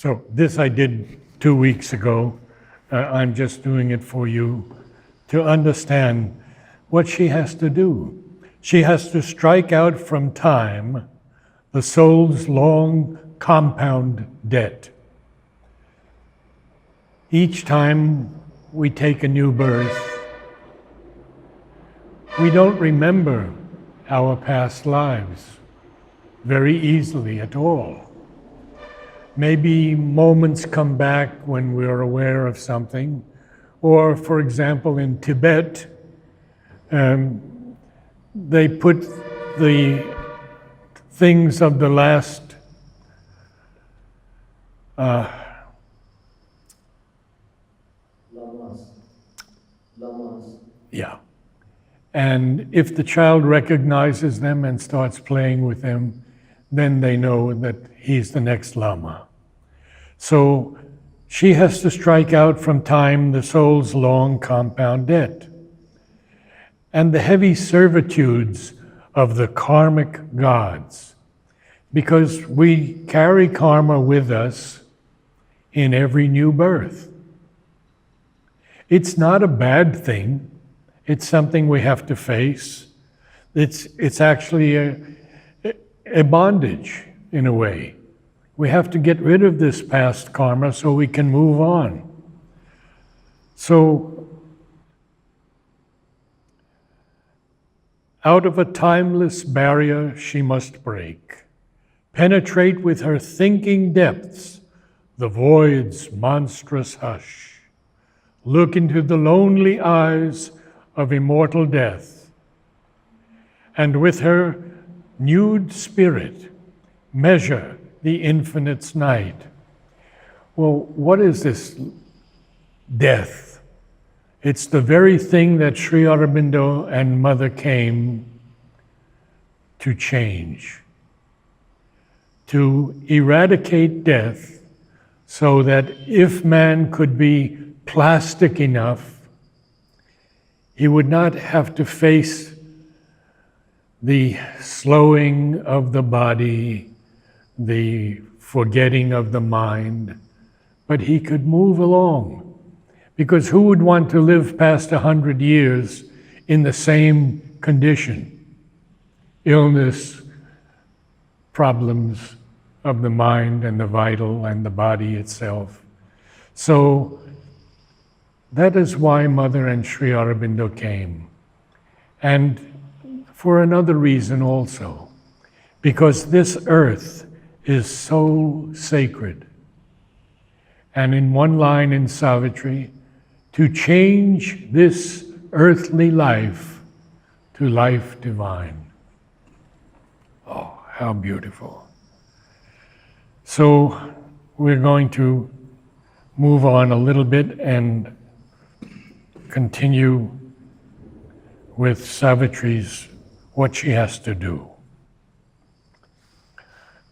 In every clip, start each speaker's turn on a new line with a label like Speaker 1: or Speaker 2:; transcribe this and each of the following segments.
Speaker 1: So this I did 2 weeks ago. I'm just doing it for you to understand what she has to do. She has to strike out from time the soul's long compound debt. Each time we take a new birth, we don't remember our past lives very easily at all. Maybe moments come back when we're aware of something, or for example in Tibet, they put the things of the last yeah. And if the child recognizes them and starts playing with them, then they know that he's the next Lama. So she has to strike out from time the soul's long compound debt and the heavy servitudes of the karmic gods, because we carry karma with us in every new birth. It's not a bad thing. It's something we have to face. It's actually a bondage in a way. We have to get rid of this past karma so we can move on. So, out of a timeless barrier she must break, penetrate with her thinking depths the void's monstrous hush, look into the lonely eyes of immortal death, and with her nude spirit measure the infinite's night. Well, what is this death? It's the very thing that Sri Aurobindo and Mother came to change, to eradicate death so that if man could be plastic enough, he would not have to face the slowing of the body, the forgetting of the mind, but he could move along. Because who would want to live past 100 years in the same condition? Illness, problems of the mind and the vital and the body itself. So that is why Mother and Sri Aurobindo came. And for another reason also, because this earth is so sacred. And in one line in Savitri, to change this earthly life to life divine. Oh, how beautiful. So we're going to move on a little bit and continue with Savitri's what she has to do.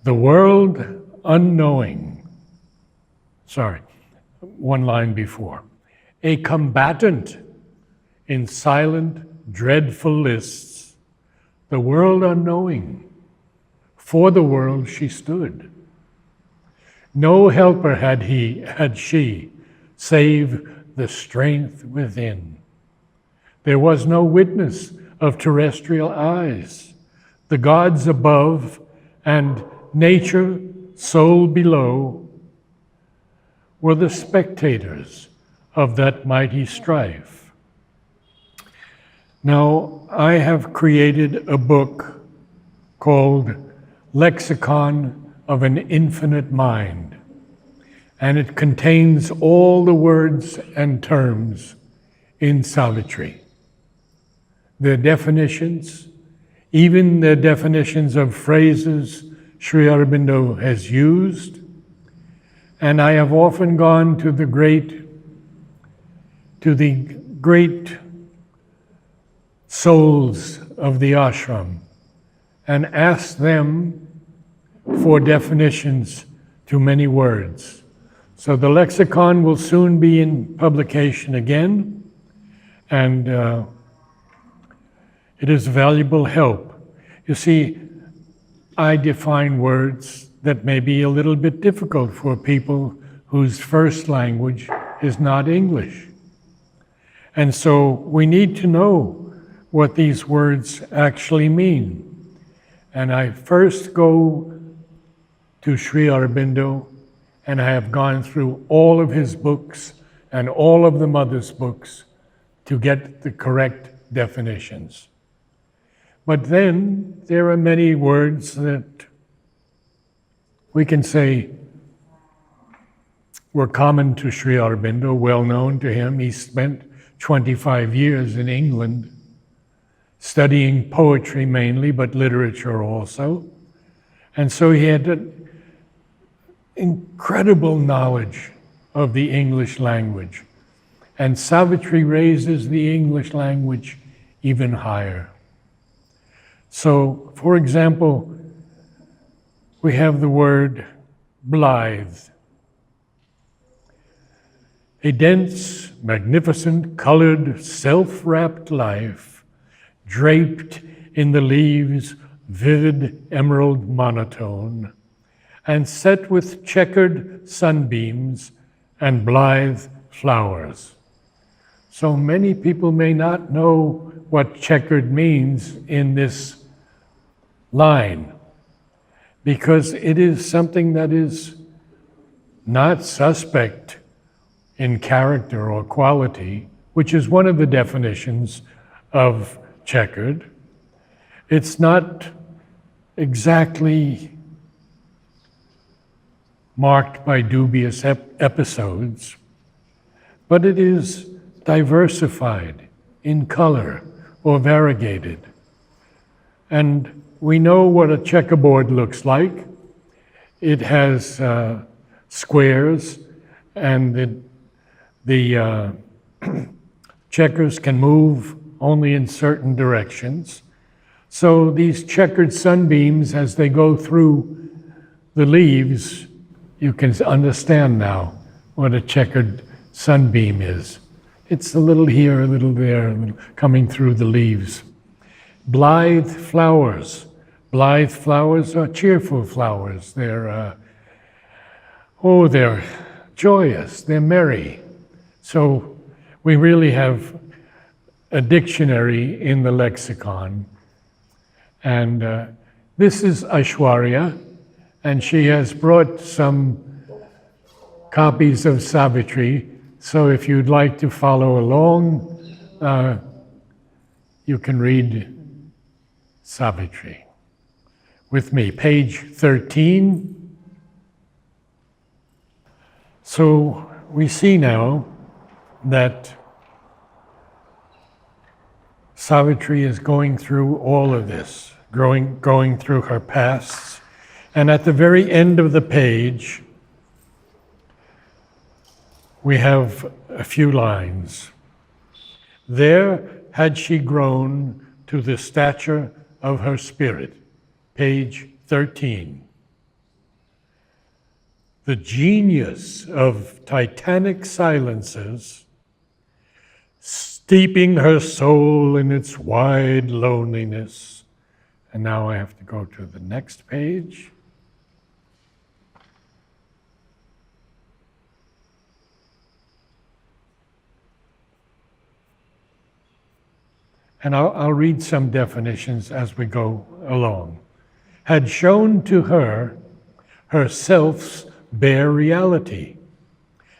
Speaker 1: The world unknowing, one line before, a combatant in silent, dreadful lists, the world unknowing, for the world she stood. No helper had she, save the strength within. There was no witness of terrestrial eyes. The gods above and nature, soul below, were the spectators of that mighty strife. Now, I have created a book called Lexicon of an Infinite Mind, and it contains all the words and terms in Savitri. Their definitions, even the definitions of phrases Sri Aurobindo has used, and I have often gone to the great souls of the ashram and asked them for definitions to many words. So the lexicon will soon be in publication again, and it is valuable help. You see, I define words, that may be a little bit difficult for people whose first language is not English. And so we need to know what these words actually mean. And I first go to Sri Aurobindo, and I have gone through all of his books and all of the mother's books to get the correct definitions. But then there are many words that we can say were common to Sri Aurobindo, well known to him. He spent 25 years in England studying poetry mainly, but literature also. And so he had an incredible knowledge of the English language. And Savitri raises the English language even higher. So, for example, we have the word blithe. A dense, magnificent, colored, self-wrapped life, draped in the leaves' vivid emerald monotone, and set with checkered sunbeams and blithe flowers. So many people may not know what checkered means in this line, because it is something that is not suspect in character or quality, which is one of the definitions of checkered. It's not exactly marked by dubious episodes, but it is diversified in color or variegated. And we know what a checkerboard looks like. It has squares, and the checkers can move only in certain directions. So these checkered sunbeams, as they go through the leaves, you can understand now what a checkered sunbeam is. It's a little here, a little there, a little coming through the leaves. Blithe flowers. Blithe flowers are cheerful flowers. They're joyous, they're merry. So we really have a dictionary in the lexicon. And this is Aishwarya, and she has brought some copies of Savitri. So if you'd like to follow along, you can read Savitri with me. Page 13. So we see now that Savitri is going through all of this, going through her pasts. And at the very end of the page, we have a few lines. There had she grown to the stature of her spirit. Page 13. The genius of titanic silences, steeping her soul in its wide loneliness. And now I have to go to the next page. And I'll read some definitions as we go along. Had shown to her herself's bare reality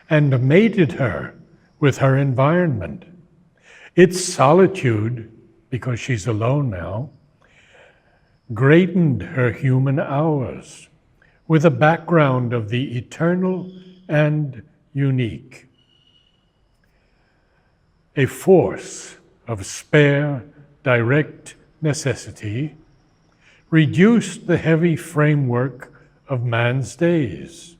Speaker 1: and mated her with her environment. Its solitude, because she's alone now, greatened her human hours with a background of the eternal and unique. A force of spare, direct necessity reduced the heavy framework of man's days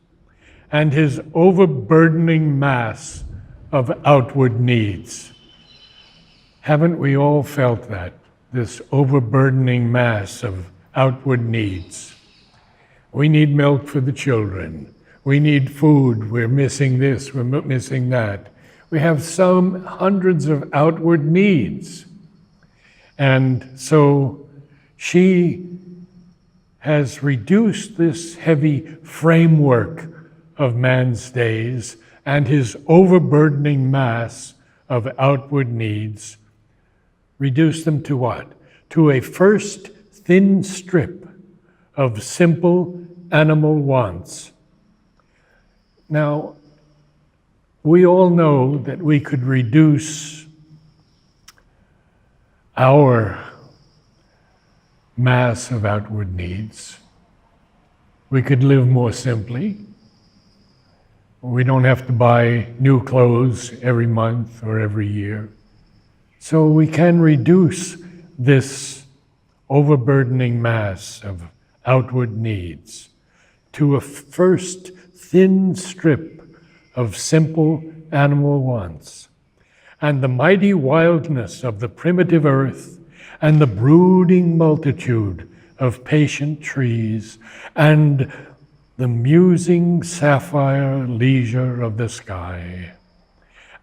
Speaker 1: and his overburdening mass of outward needs. Haven't we all felt that, this overburdening mass of outward needs? We need milk for the children. We need food. We're missing this. We're missing that. We have some hundreds of outward needs. And so she has reduced this heavy framework of man's days and his overburdening mass of outward needs, reduced them to what? To a first thin strip of simple animal wants. Now, we all know that we could reduce our mass of outward needs. We could live more simply. We don't have to buy new clothes every month or every year. So we can reduce this overburdening mass of outward needs to a first thin strip of simple animal wants. And the mighty wildness of the primitive earth and the brooding multitude of patient trees and the musing sapphire leisure of the sky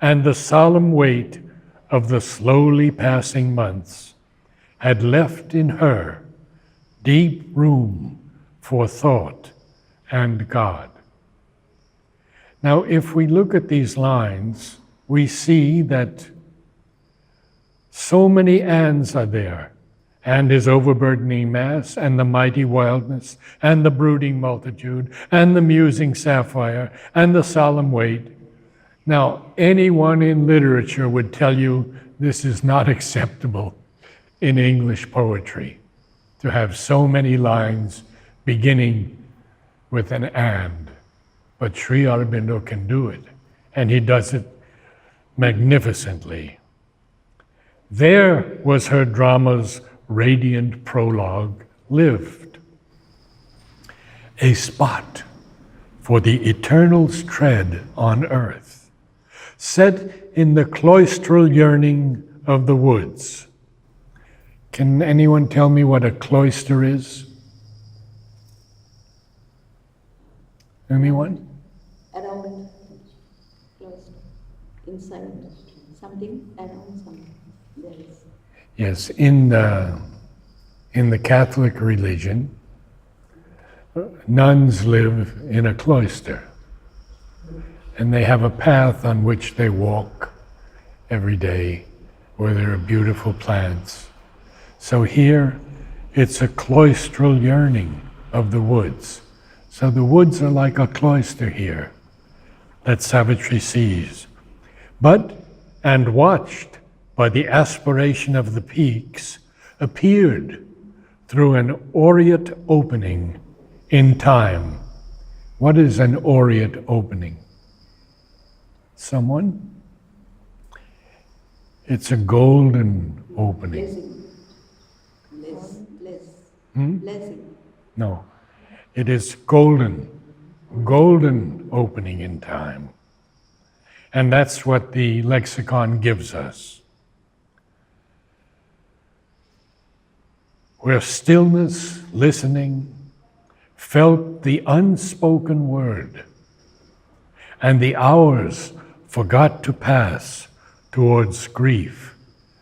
Speaker 1: and the solemn weight of the slowly passing months had left in her deep room for thought and God. Now, if we look at these lines, we see that so many ands are there, and his overburdening mass, and the mighty wildness, and the brooding multitude, and the musing sapphire, and the solemn weight. Now, anyone in literature would tell you this is not acceptable in English poetry, to have so many lines beginning with an and. But Sri Aurobindo can do it, and he does it magnificently. There was her drama's radiant prologue lived, a spot for the eternal's tread on earth, set in the cloistral yearning of the woods. Can anyone tell me what a cloister is? Anyone?
Speaker 2: Around cloister, inside something, around something. There is.
Speaker 1: Yes, in the Catholic religion, nuns live in a cloister, and they have a path on which they walk every day, where there are beautiful plants. So here, it's a cloistral yearning of the woods. So the woods are like a cloister here that Savitri sees. But, and watched by the aspiration of the peaks, appeared through an aureate opening in time. What is an aureate opening? Someone? It's a golden opening.
Speaker 2: Blessing.
Speaker 1: No. It is golden opening in time. And that's what the lexicon gives us. Where stillness, listening, felt the unspoken word, and the hours forgot to pass towards grief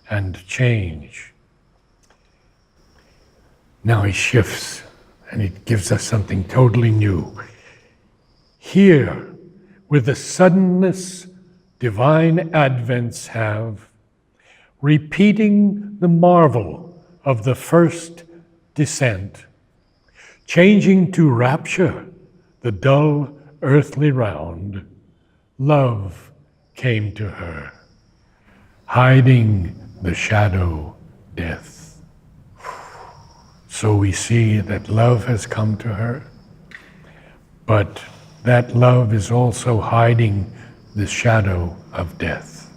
Speaker 1: and change. Now he shifts, and he gives us something totally new. Here, with the suddenness divine advents have, repeating the marvel of the first descent, changing to rapture the dull earthly round, love came to her, hiding the shadow death. So we see that love has come to her, but that love is also hiding the shadow of death.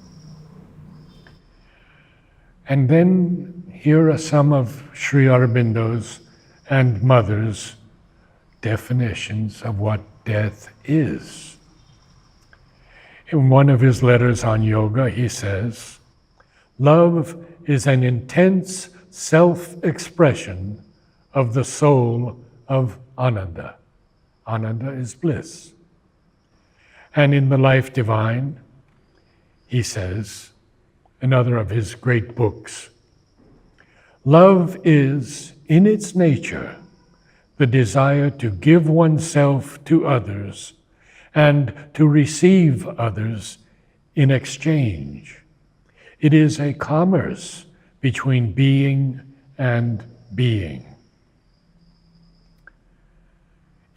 Speaker 1: And then here are some of Sri Aurobindo's and Mother's definitions of what death is. In one of his letters on yoga, he says, love is an intense self-expression of the soul of Ananda. Ananda is bliss. And in The Life Divine, he says, another of his great books, love is, in its nature, the desire to give oneself to others and to receive others in exchange. It is a commerce between being and being.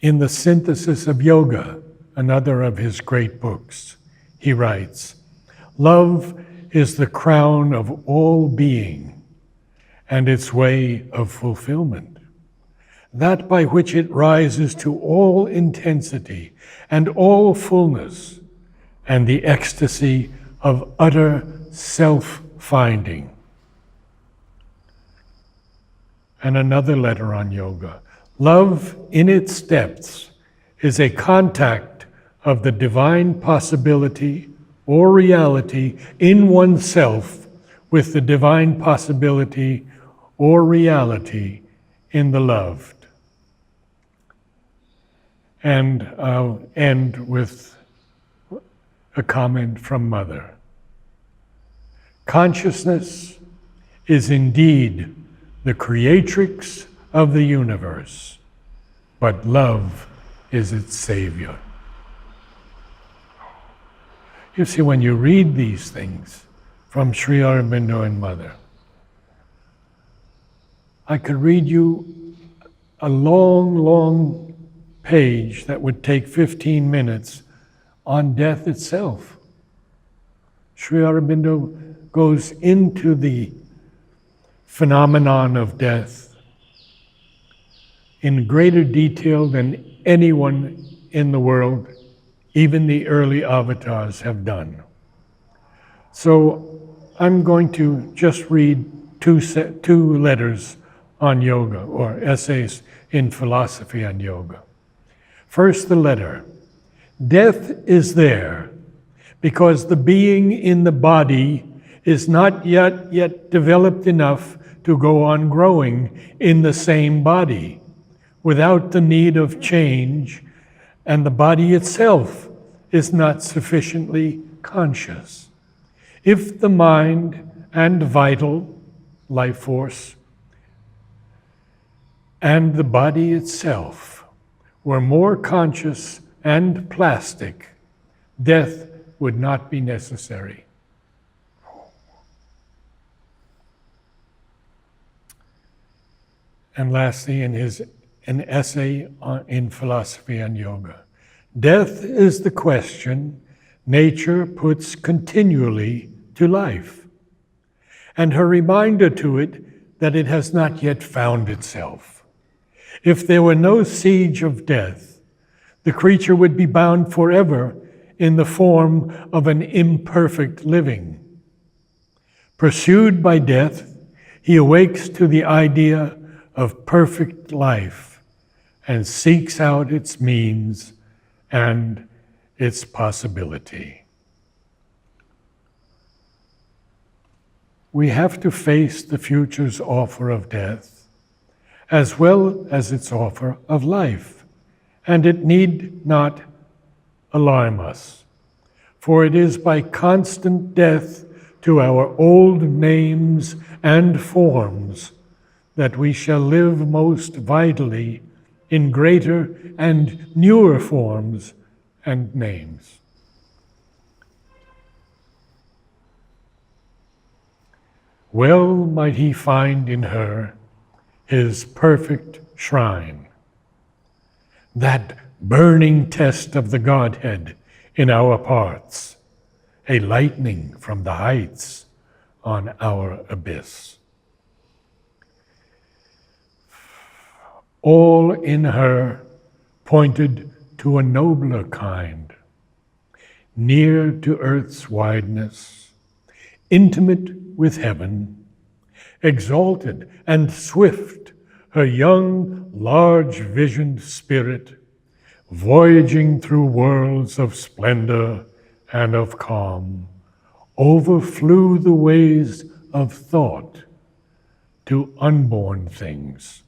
Speaker 1: In The Synthesis of Yoga, another of his great books, he writes, "Love is the crown of all being and its way of fulfillment, that by which it rises to all intensity and all fullness and the ecstasy of utter self-finding." And another letter on yoga, "Love in its depths is a contact of the divine possibility or reality in oneself with the divine possibility or reality in the loved." And I'll end with a comment from Mother. "Consciousness is indeed the creatrix of the universe, but love is its savior." You see, when you read these things from Sri Aurobindo and Mother, I could read you a long, long page that would take 15 minutes on death itself. Sri Aurobindo goes into the phenomenon of death in greater detail than anyone in the world, even the early avatars, have done. So I'm going to just read two letters on yoga, or essays in philosophy on yoga. First, the letter. "Death is there because the being in the body is not yet developed enough to go on growing in the same body without the need of change, and the body itself is not sufficiently conscious. If the mind and vital life force and the body itself were more conscious and plastic, death would not be necessary." And lastly, in an essay in philosophy on yoga, "Death is the question nature puts continually to life, and her reminder to it that it has not yet found itself. If there were no siege of death, the creature would be bound forever in the form of an imperfect living. Pursued by death, he awakes to the idea of perfect life and seeks out its means and its possibility." We have to face the future's offer of death, as well as its offer of life, and it need not alarm us, for it is by constant death to our old names and forms that we shall live most vitally in greater and newer forms and names. Well might he find in her his perfect shrine, that burning test of the Godhead in our parts, a lightning from the heights on our abyss. All in her pointed to a nobler kind, near to earth's wideness, intimate with heaven, exalted and swift, her young, large-visioned spirit, voyaging through worlds of splendor and of calm, overflew the ways of thought to unborn things.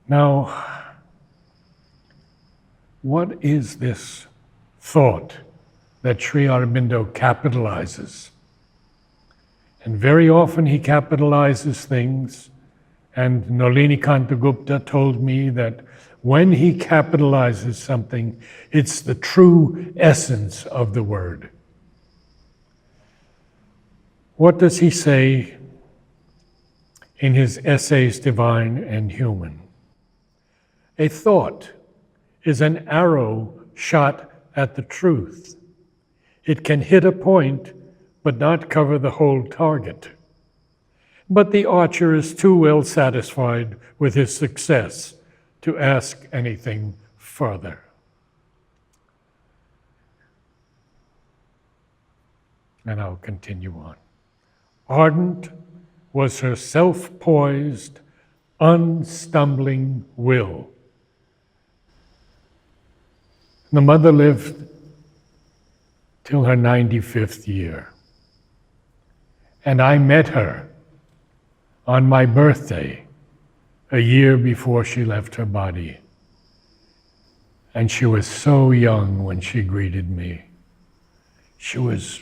Speaker 1: Now, what is this thought that Sri Aurobindo capitalizes? And very often he capitalizes things And Nalini Kantagupta told me that when he capitalizes something, it's the true essence of the word. What does he say in his essays, Divine and Human? A thought is an arrow shot at the truth. It can hit a point, but not cover the whole target. But the archer is too well satisfied with his success to ask anything further. And I'll continue on. Ardent was her self-poised, unstumbling will. The mother lived till her 95th year. And I met her on my birthday, a year before she left her body. And she was so young when she greeted me. She was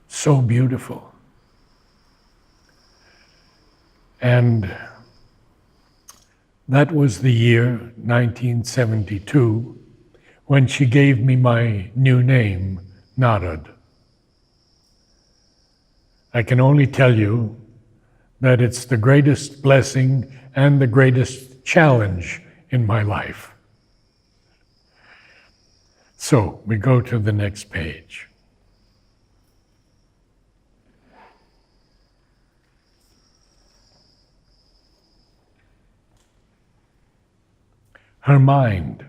Speaker 1: so beautiful. And that was the year 1972 when she gave me my new name, Narad. I can only tell you that it's the greatest blessing and the greatest challenge in my life. So we go to the next page. Her mind,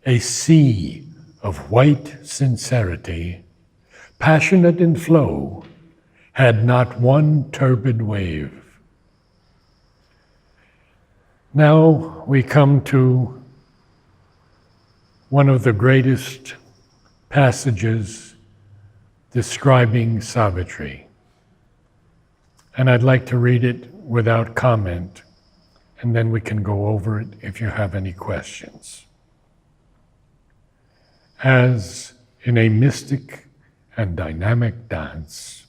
Speaker 1: a sea of white sincerity, passionate in flow, had not one turbid wave. Now we come to one of the greatest passages describing Savitri. And I'd like to read it without comment, and then we can go over it if you have any questions. As in a mystic and dynamic dance,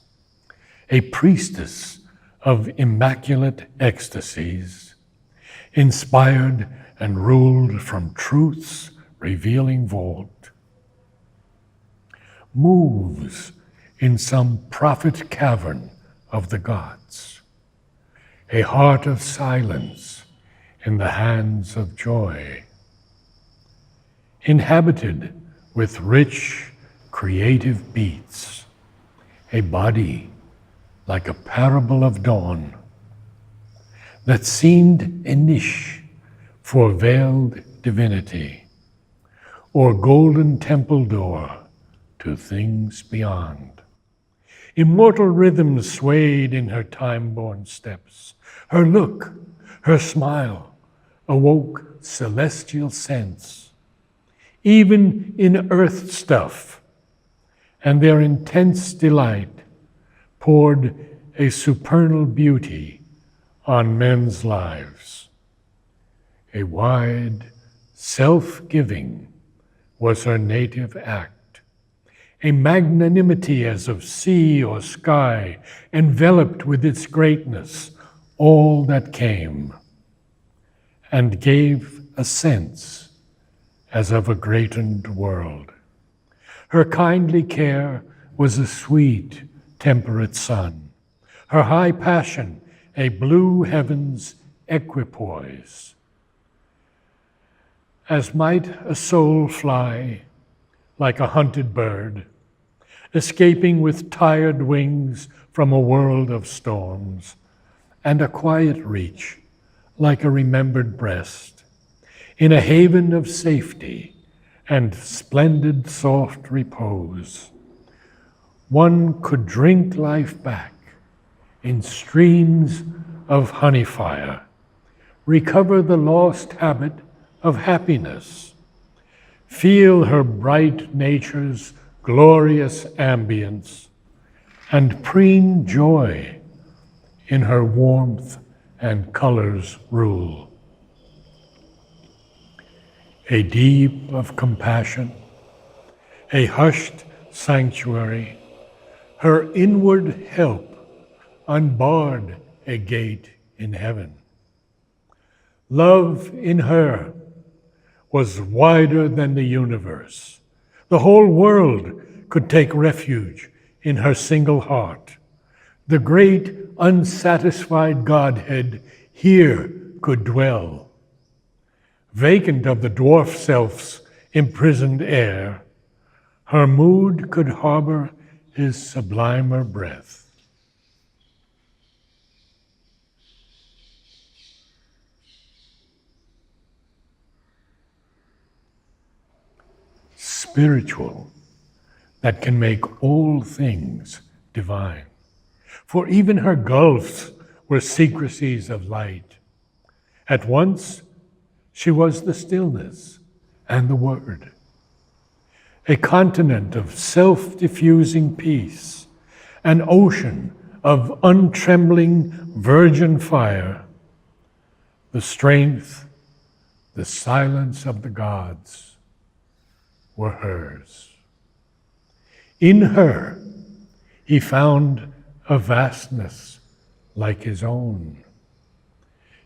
Speaker 1: a priestess of immaculate ecstasies, inspired and ruled from truth's revealing vault, moves in some prophet cavern of the gods, a heart of silence in the hands of joy, inhabited with rich, creative beats, a body like a parable of dawn that seemed a niche for veiled divinity or golden temple door to things beyond. Immortal rhythms swayed in her time-born steps. Her look, her smile awoke celestial sense, even in earth stuff, and their intense delight poured a supernal beauty on men's lives. A wide self-giving was her native act, a magnanimity as of sea or sky, enveloped with its greatness all that came, and gave a sense as of a greatened world. Her kindly care was a sweet, temperate sun, her high passion a blue heaven's equipoise. As might a soul fly like a hunted bird, escaping with tired wings from a world of storms, and a quiet reach like a remembered breast, in a haven of safety and splendid soft repose, one could drink life back in streams of honey fire, recover the lost habit of happiness, feel her bright nature's glorious ambience, and preen joy in her warmth and colors rule. A deep of compassion, a hushed sanctuary, her inward help unbarred a gate in heaven. Love in her was wider than the universe. The whole world could take refuge in her single heart. The great unsatisfied Godhead here could dwell. Vacant of the dwarf self's imprisoned air, her mood could harbor his sublimer breath. Spiritual, that can make all things divine. For even her gulfs were secrecies of light. At once, she was the stillness and the word, a continent of self-diffusing peace, an ocean of untrembling virgin fire, the strength, the silence of the gods were hers. In her, he found a vastness like his own.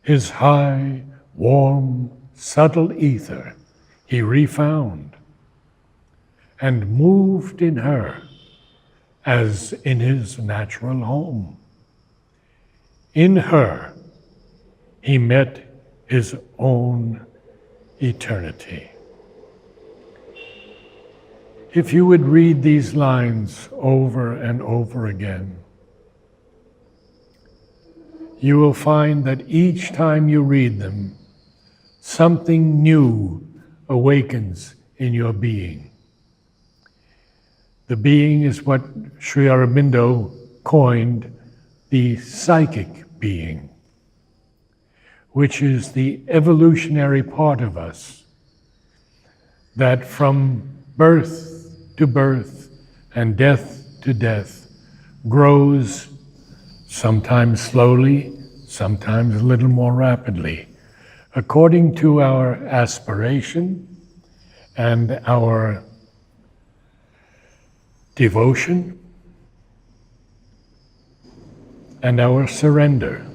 Speaker 1: His high, warm, subtle ether he refound and moved in her as in his natural home. In her, he met his own eternity. If you would read these lines over and over again, you will find that each time you read them, something new awakens in your being. The being is what Sri Aurobindo coined the psychic being, which is the evolutionary part of us that from birth to birth and death to death grows, sometimes slowly, sometimes a little more rapidly, according to our aspiration and our devotion and our surrender.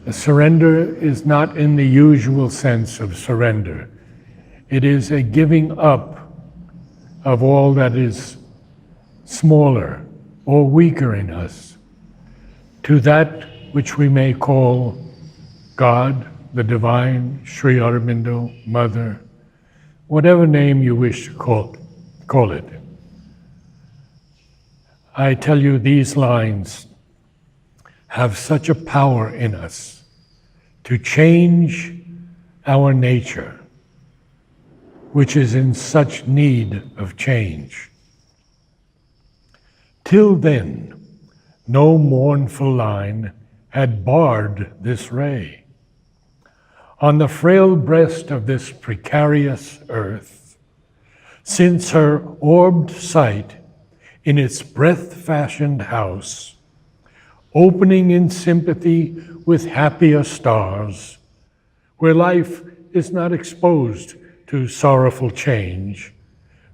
Speaker 1: A surrender is not in the usual sense of surrender. It is a giving up of all that is smaller or weaker in us to that which we may call God, the divine, Sri Aurobindo, Mother, whatever name you wish to call it. I tell you, these lines have such a power in us to change our nature, which is in such need of change. Till then, no mournful line had barred this ray. On the frail breast of this precarious earth, since her orbed sight in its breath-fashioned house, opening in sympathy with happier stars, where life is not exposed to sorrowful change,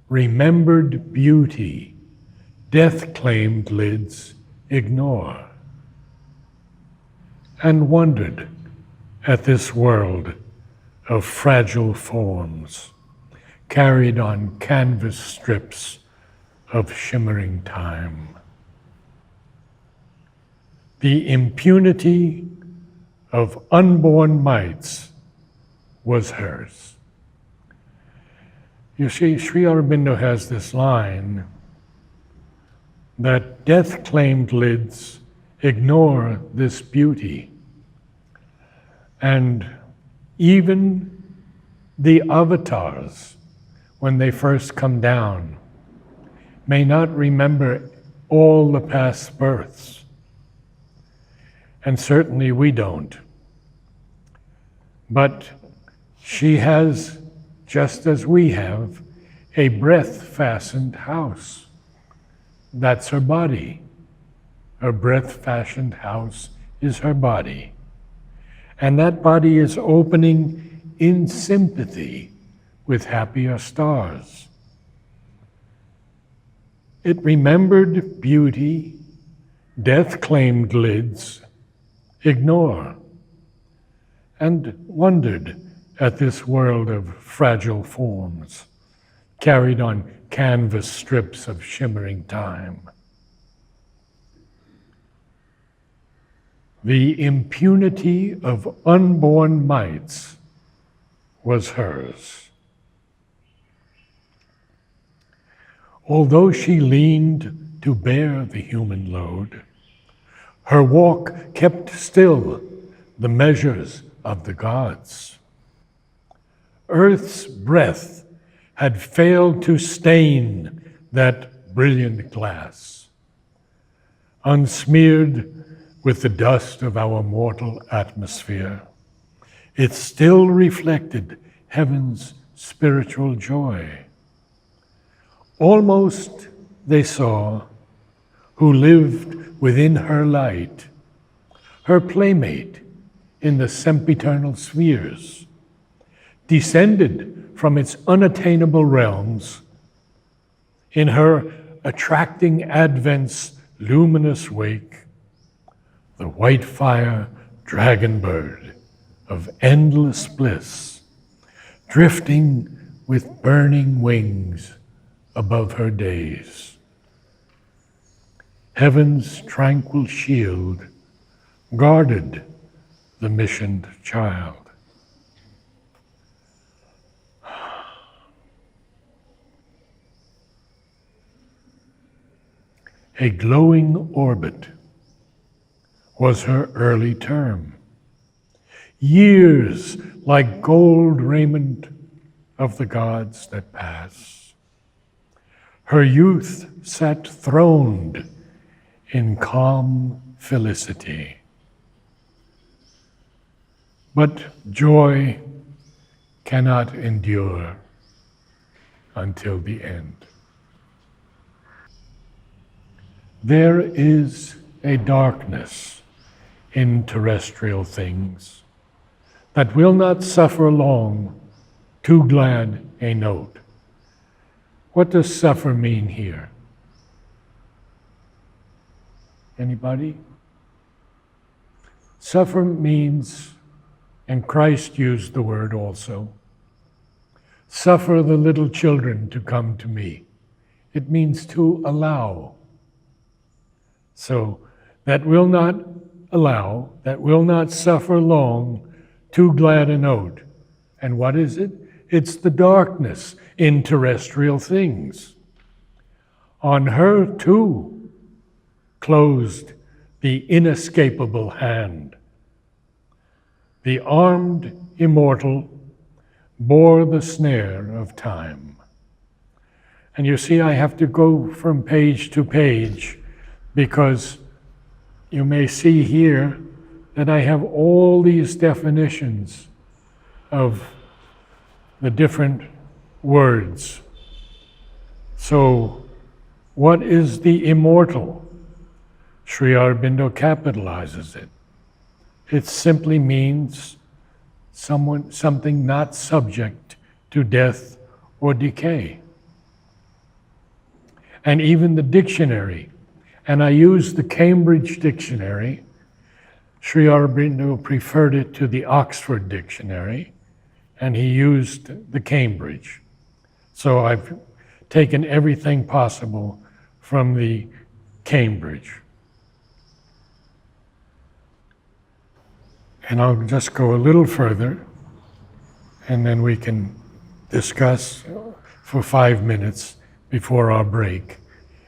Speaker 1: remembered beauty, death-claimed lids ignore, and wondered at this world of fragile forms carried on canvas strips of shimmering time. The impunity of unborn mites was hers. You see, Sri Aurobindo has this line that death-claimed lids ignore this beauty. And even the avatars, when they first come down, may not remember all the past births. And certainly we don't. But she has, just as we have, a breath-fastened house. That's her body. Her breath-fashioned house is her body. And that body is opening in sympathy with happier stars. It remembered beauty, death-claimed lids ignore. and wondered at this world of fragile forms, carried on canvas strips of shimmering time. The impunity of unborn mites was hers. Although she leaned to bear the human load, her walk kept still the measures of the gods. Earth's breath had failed to stain that brilliant glass. Unsmeared with the dust of our mortal atmosphere, it still reflected heaven's spiritual joy. Almost they saw who lived within her light, her playmate in the sempiternal spheres, descended from its unattainable realms, in her attracting advent's luminous wake, the white fire dragon bird of endless bliss, drifting with burning wings above her days. Heaven's tranquil shield guarded the missioned child. A glowing orbit was her early term. Years like gold raiment of the gods that pass. Her youth sat throned in calm felicity. But joy cannot endure until the end. There is a darkness in terrestrial things that will not suffer long, too glad a note. What does suffer mean here? Anybody? Suffer means, and Christ used the word also, suffer the little children to come to me. It means to allow. So that will not allow, that will not suffer long, too glad a note. And what is it? It's the darkness in terrestrial things. On her too closed the inescapable hand. The armed immortal bore the snare of time. And you see, I have to go from page to page because you may see here that I have all these definitions of the different words. So, what is the immortal? Sri Aurobindo capitalizes it. It simply means something not subject to death or decay. And even the dictionary, and I use the Cambridge Dictionary. Sri Aurobindo preferred it to the Oxford Dictionary, and he used the Cambridge. So I've taken everything possible from the Cambridge. And I'll just go a little further, and then we can discuss for 5 minutes before our break.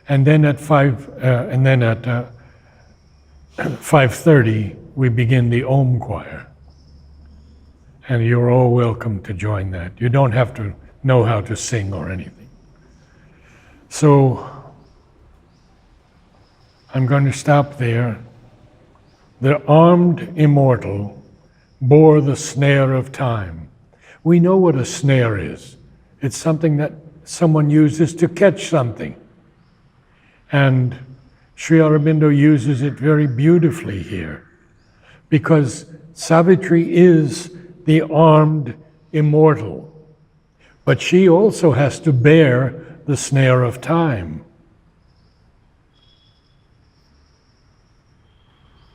Speaker 1: And then at 5:30 we begin the Om Choir, and you're all welcome to join that. You don't have to know how to sing or anything. So I'm going to stop there. The armed immortal bore the snare of time. We know what a snare is. It's something that someone uses to catch something. And Sri Aurobindo uses it very beautifully here, because Savitri is the armed immortal, but she also has to bear the snare of time.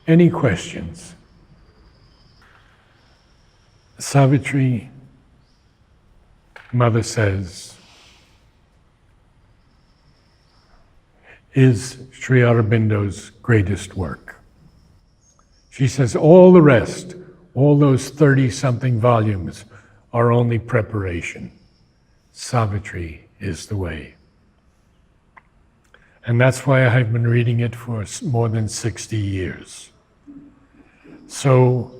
Speaker 1: Any questions? Savitri, Mother says, is Sri Aurobindo's greatest work. She says all the rest, all those 30-something volumes, are only preparation. Savitri is the way. And that's why I've been reading it for more than 60 years. So,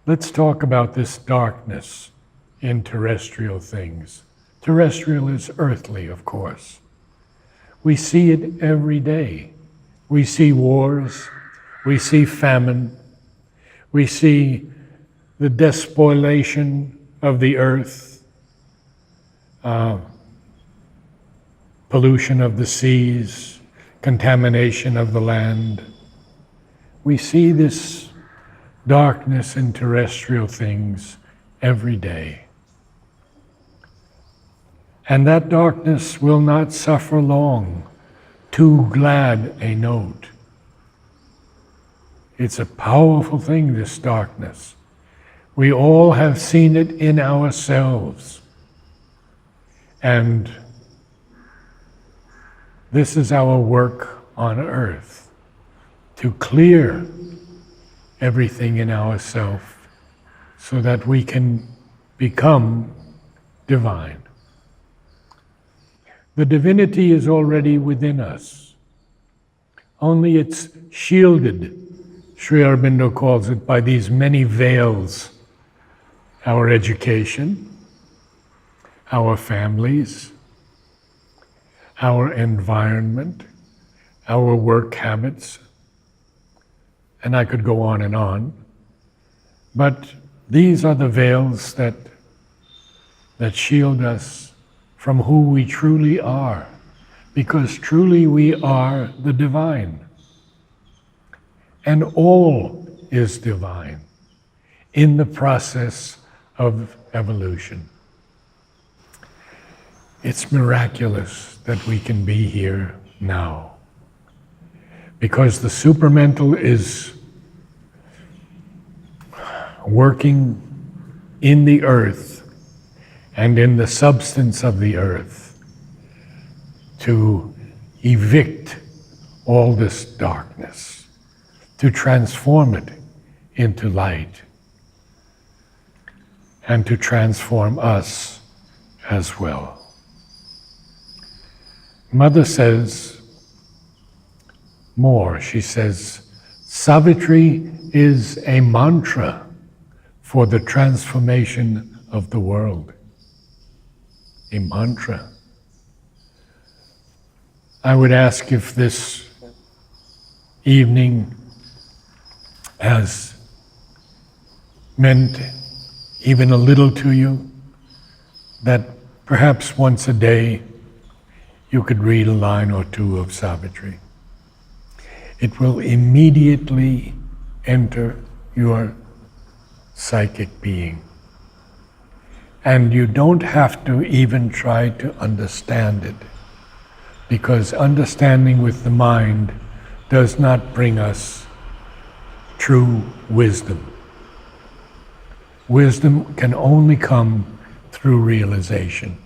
Speaker 1: let's talk about this darkness in terrestrial things. Terrestrial is earthly, of course. We see it every day. We see wars, we see famine, we see the despoliation of the earth, pollution of the seas, contamination of the land. We see this darkness in terrestrial things every day. And that darkness will not suffer long. Too glad a note. It's a powerful thing, this darkness. We all have seen it in ourselves. And this is our work on earth, to clear everything in ourselves so that we can become divine. The divinity is already within us. Only it's shielded, Sri Aurobindo calls it, by these many veils. Our education, our families, our environment, our work habits, and I could go on and on. But these are the veils that shield us from who we truly are, because truly we are the divine. And all is divine in the process of evolution. It's miraculous that we can be here now, because the supermental is working in the earth and in the substance of the earth to evict all this darkness, to transform it into light, and to transform us as well. Mother says more. She says, Savitri is a mantra for the transformation of the world. A mantra. I would ask if this evening has meant even a little to you, that perhaps once a day you could read a line or two of Savitri. It will immediately enter your psychic being. And you don't have to even try to understand it, because understanding with the mind does not bring us true wisdom. Wisdom can only come through realization.